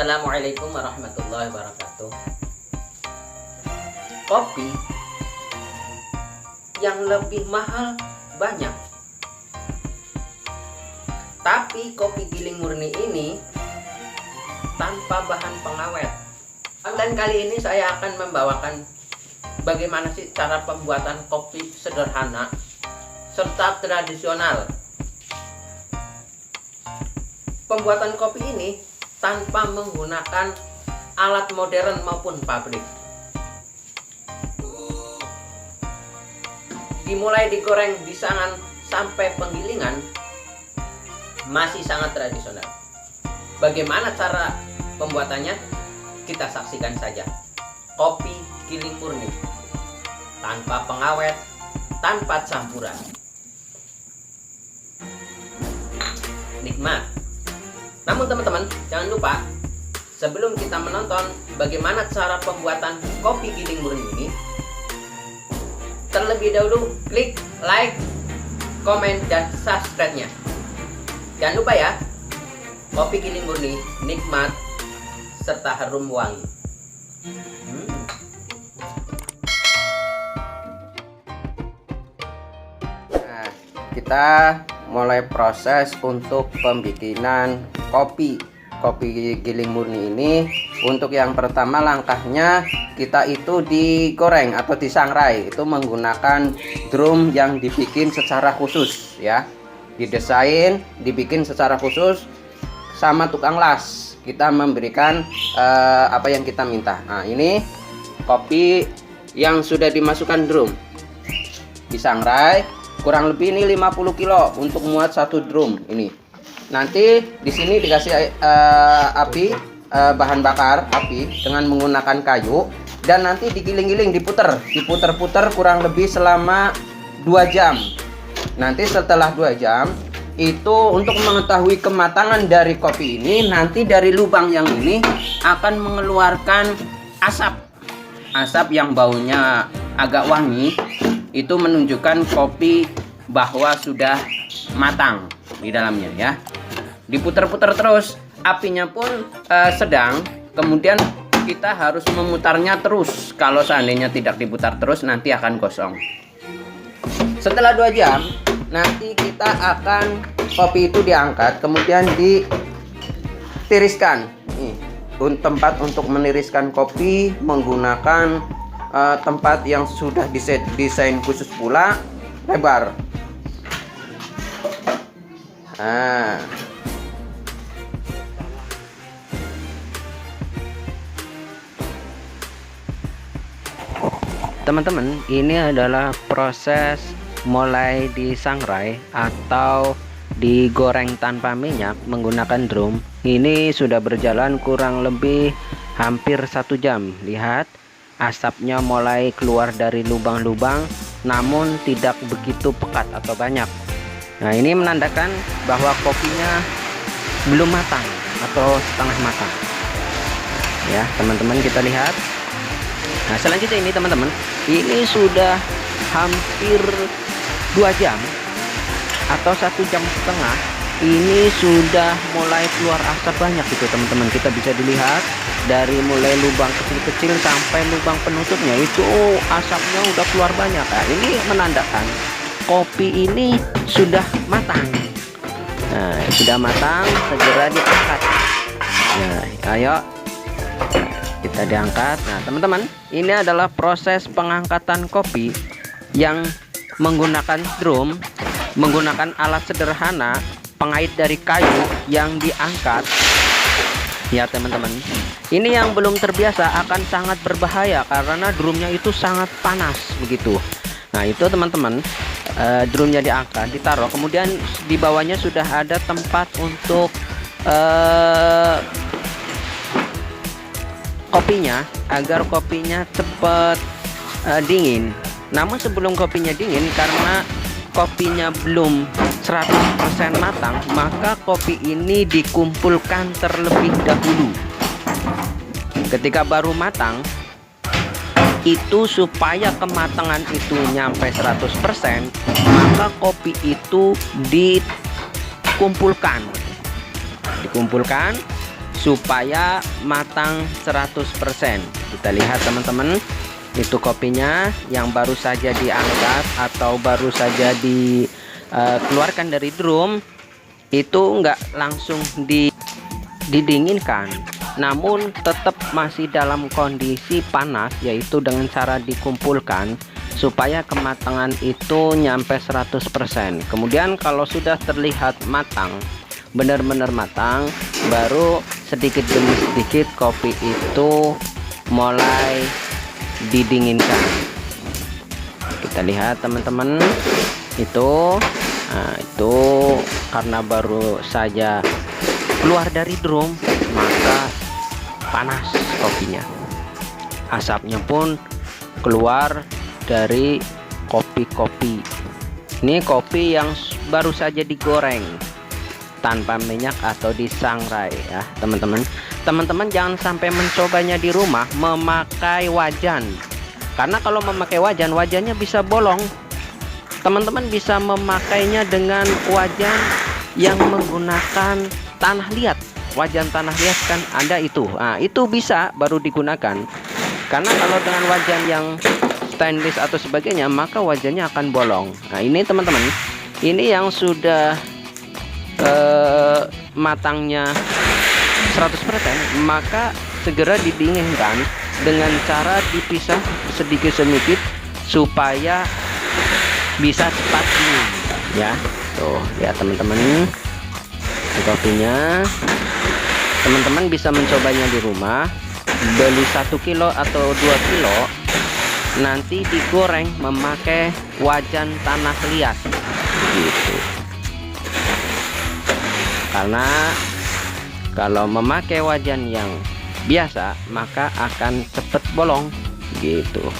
Assalamualaikum warahmatullahi wabarakatuh. Kopi yang lebih mahal banyak, tapi kopi giling murni ini tanpa bahan pengawet. Dan kali ini saya akan membawakan bagaimana sih cara pembuatan kopi sederhana serta tradisional. Pembuatan kopi ini tanpa menggunakan alat modern maupun pabrik. Dimulai digoreng, disangan sampai penggilingan masih sangat tradisional. Bagaimana cara pembuatannya? Kita saksikan saja. Kopi giling murni, tanpa pengawet, tanpa campuran. Nikmat. Namun teman-teman, jangan lupa sebelum kita menonton bagaimana cara pembuatan kopi giling murni ini, terlebih dahulu klik like, komen, dan subscribe-nya. Jangan lupa ya, kopi giling murni nikmat serta harum wangi. Nah, kita mulai proses untuk pembikinan kopi giling murni ini. Untuk yang pertama langkahnya kita itu digoreng atau disangrai, itu menggunakan drum yang dibikin secara khusus ya, didesain dibikin secara khusus sama tukang las. Kita memberikan apa yang kita minta. Nah, ini kopi yang sudah dimasukkan drum, disangrai kurang lebih ini 50 kilo untuk muat satu drum ini. Nanti di sini dikasih api, bahan bakar api dengan menggunakan kayu, dan nanti digiling-giling, diputer-puter kurang lebih selama 2 jam. Nanti setelah 2 jam itu untuk mengetahui kematangan dari kopi ini, nanti dari lubang yang ini akan mengeluarkan asap yang baunya agak wangi. Itu menunjukkan kopi bahwa sudah matang di dalamnya ya. Diputar-putar terus, apinya pun sedang. Kemudian kita harus memutarnya terus. Kalau seandainya tidak diputar terus, nanti akan gosong. Setelah 2 jam, nanti kita akan kopi itu diangkat, kemudian ditiriskan. Nih, tempat untuk meniriskan kopi menggunakan tempat yang sudah desain khusus pula, lebar. Nah, teman-teman, ini adalah proses mulai disangrai atau digoreng tanpa minyak menggunakan drum. Ini sudah berjalan kurang lebih hampir 1 jam. Lihat, asapnya mulai keluar dari lubang-lubang, namun tidak begitu pekat atau banyak. Nah, ini menandakan bahwa kopinya belum matang atau setengah matang ya teman-teman. Kita lihat. Nah, selanjutnya ini teman-teman, ini sudah hampir 2 jam atau 1 jam setengah. Ini sudah mulai keluar asap banyak itu teman-teman. Kita bisa dilihat dari mulai lubang kecil-kecil sampai lubang penutupnya itu asapnya udah keluar banyak. Nah, ini menandakan kopi ini sudah matang. Nah, sudah matang, segera diangkat. Nah, ayo kita diangkat. Nah, teman-teman, ini adalah proses pengangkatan kopi yang menggunakan drum, menggunakan alat sederhana, pengait dari kayu yang diangkat. Ya teman-teman, ini yang belum terbiasa akan sangat berbahaya karena drumnya itu sangat panas begitu. Nah, itu teman-teman, drumnya diangkat, ditaruh, kemudian di bawahnya sudah ada tempat untuk kopinya, agar kopinya cepat dingin. Namun sebelum kopinya dingin, karena kopinya belum 100% matang, maka kopi ini dikumpulkan terlebih dahulu. Ketika baru matang, itu supaya kematangan itu nyampe 100%, maka kopi itu dikumpulkan supaya matang 100%. Kita lihat teman-teman, itu kopinya yang baru saja diangkat atau baru saja dikeluarkan dari drum, itu nggak langsung didinginkan, namun tetap masih dalam kondisi panas, yaitu dengan cara dikumpulkan supaya kematangan itu nyampe 100%. Kemudian kalau sudah terlihat matang, benar-benar matang, baru sedikit demi sedikit kopi itu mulai didinginkan. Kita lihat teman-teman, itu itu karena baru saja keluar dari drum, maka panas kopinya, asapnya pun keluar dari kopi. Ini kopi yang baru saja digoreng tanpa minyak atau disangrai ya teman-teman. Teman-teman jangan sampai mencobanya di rumah memakai wajan, karena kalau memakai wajan, wajannya bisa bolong. Teman-teman bisa memakainya dengan wajan yang menggunakan tanah liat. Wajan tanah liat kan ada itu. Nah, itu bisa baru digunakan. Karena kalau dengan wajan yang stainless atau sebagainya, maka wajannya akan bolong. Nah, ini teman-teman, ini yang sudah matangnya 100%, maka segera didinginkan dengan cara dipisah sedikit-sedikit supaya bisa cepat dingin ya. Tuh ya teman-teman, kopinya teman-teman bisa mencobanya di rumah. Beli 1 kilo atau 2 kilo, nanti digoreng memakai wajan tanah liat gitu. Karena kalau memakai wajan yang biasa maka akan cepat bolong gitu.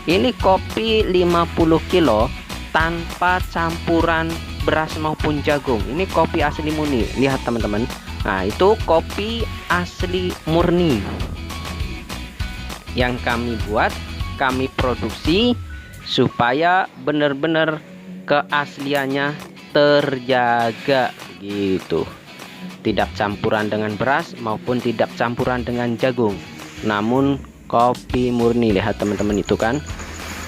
Ini kopi 50 kilo tanpa campuran beras maupun jagung. Ini kopi asli murni. Lihat teman-teman. Nah, itu kopi asli murni yang kami buat, kami produksi supaya benar-benar keasliannya terjaga gitu. Tidak campuran dengan beras maupun tidak campuran dengan jagung, namun kopi murni. Lihat teman-teman itu kan.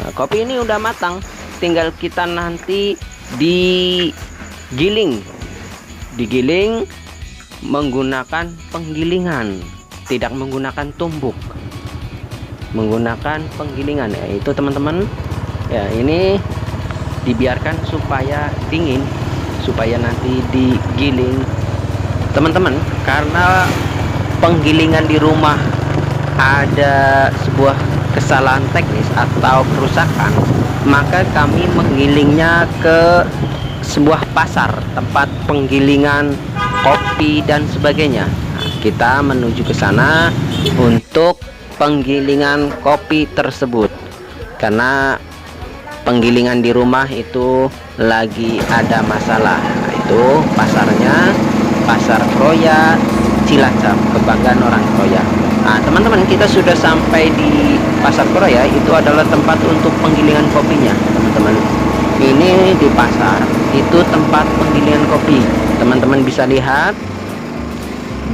Nah, kopi ini udah matang, tinggal kita nanti digiling menggunakan penggilingan, tidak menggunakan tumbuk, menggunakan penggilingan ya, itu teman-teman ya. Ini dibiarkan supaya dingin, supaya nanti digiling teman-teman. Karena penggilingan di rumah ada sebuah kesalahan teknis atau kerusakan, maka kami menggilingnya ke sebuah pasar, tempat penggilingan kopi dan sebagainya. Nah, kita menuju ke sana untuk penggilingan kopi tersebut, karena penggilingan di rumah itu lagi ada masalah. Nah, itu pasarnya Pasar Kroya Cilacap, kebanggaan orang Kroya. Nah teman-teman, kita sudah sampai di Pasar Kroya. Itu adalah tempat untuk penggilingan kopinya teman-teman. Ini di pasar, itu tempat penggilingan kopi. Teman-teman bisa lihat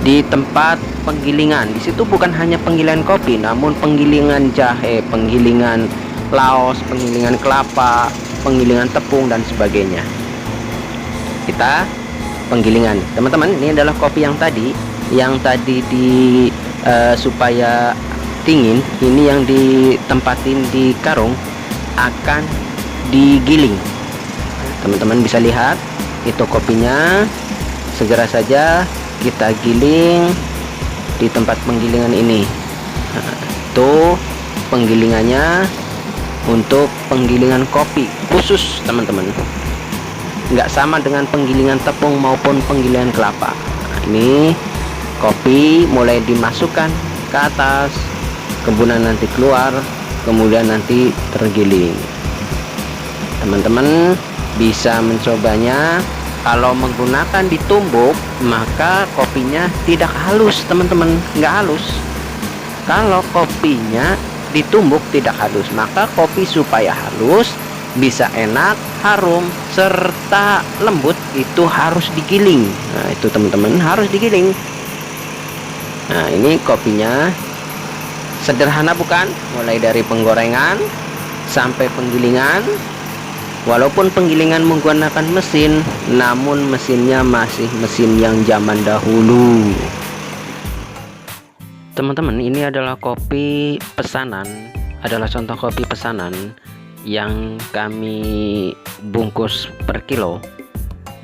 di tempat penggilingan. Di situ bukan hanya penggilingan kopi, namun penggilingan jahe, penggilingan laos, penggilingan kelapa, penggilingan tepung dan sebagainya. Kita penggilingan teman-teman. Ini adalah kopi yang tadi supaya dingin, ini yang ditempatin di karung akan digiling. Teman-teman bisa lihat itu kopinya, segera saja kita giling di tempat penggilingan ini. Nah, itu penggilingannya untuk penggilingan kopi khusus teman-teman, nggak sama dengan penggilingan tepung maupun penggilingan kelapa. Nah, ini kopi mulai dimasukkan ke atas, kemudian nanti keluar, kemudian nanti tergiling. Teman-teman bisa mencobanya. Kalau menggunakan ditumbuk, maka kopinya tidak halus teman-teman, nggak halus. Kalau kopinya ditumbuk tidak halus, maka kopi supaya halus, bisa enak, harum, serta lembut, itu harus digiling. Nah itu teman-teman, harus digiling. Nah, ini kopinya. Sederhana bukan? Mulai dari penggorengan sampai penggilingan. Walaupun penggilingan menggunakan mesin, namun mesinnya masih mesin yang zaman dahulu. Teman-teman, ini adalah kopi pesanan, adalah contoh kopi pesanan yang kami bungkus per kilo.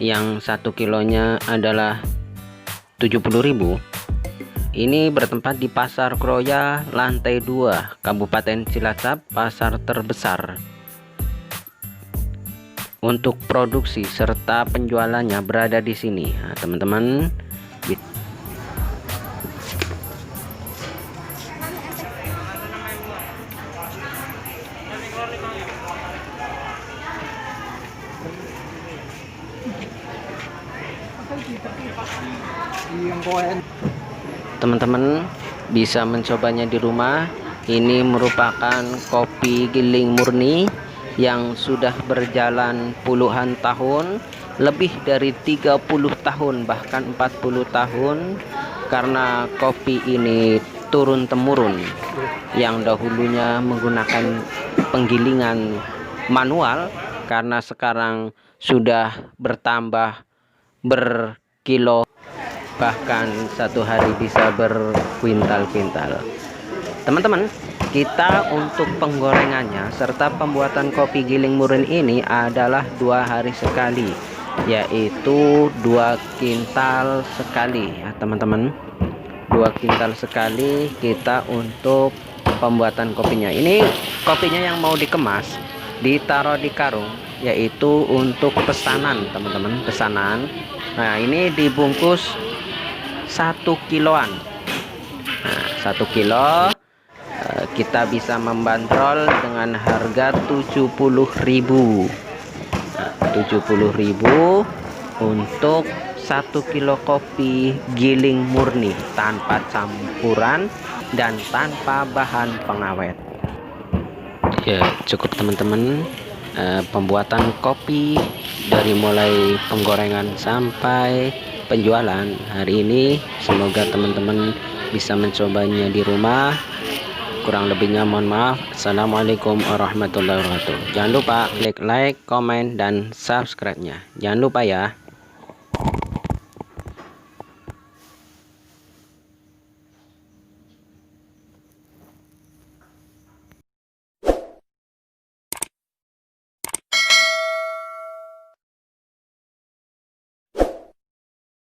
Yang 1 kilonya adalah 70.000. Ini bertempat di Pasar Kroya, lantai 2, Kabupaten Cilacap, pasar terbesar. Untuk produksi serta penjualannya berada di sini. Nah, teman-teman, teman-teman bisa mencobanya di rumah. Ini merupakan kopi giling murni yang sudah berjalan puluhan tahun, lebih dari 30 tahun, bahkan 40 tahun, karena kopi ini turun temurun. Yang dahulunya menggunakan penggilingan manual, karena sekarang sudah bertambah berkilo, bahkan satu hari bisa berkuintal-kuintal. Teman-teman, kita untuk penggorengannya serta pembuatan kopi giling murni ini adalah 2 hari sekali, yaitu 2 kintal sekali ya teman-teman. 2 kintal sekali kita untuk pembuatan kopinya. Ini kopinya yang mau dikemas ditaruh di karung, yaitu untuk pesanan teman-teman, pesanan. Nah, ini dibungkus 1 kiloan. Nah, 1 kilo kita bisa membandrol dengan harga 70.000. Nah, 70.000 untuk 1 kilo kopi giling murni tanpa campuran dan tanpa bahan pengawet. Ya, cukup teman-teman. Pembuatan kopi dari mulai penggorengan sampai penjualan hari ini, semoga teman-teman bisa mencobanya di rumah. Kurang lebihnya mohon maaf. Assalamualaikum warahmatullahi wabarakatuh. Jangan lupa klik like, komen, dan subscribe-nya. Jangan lupa ya.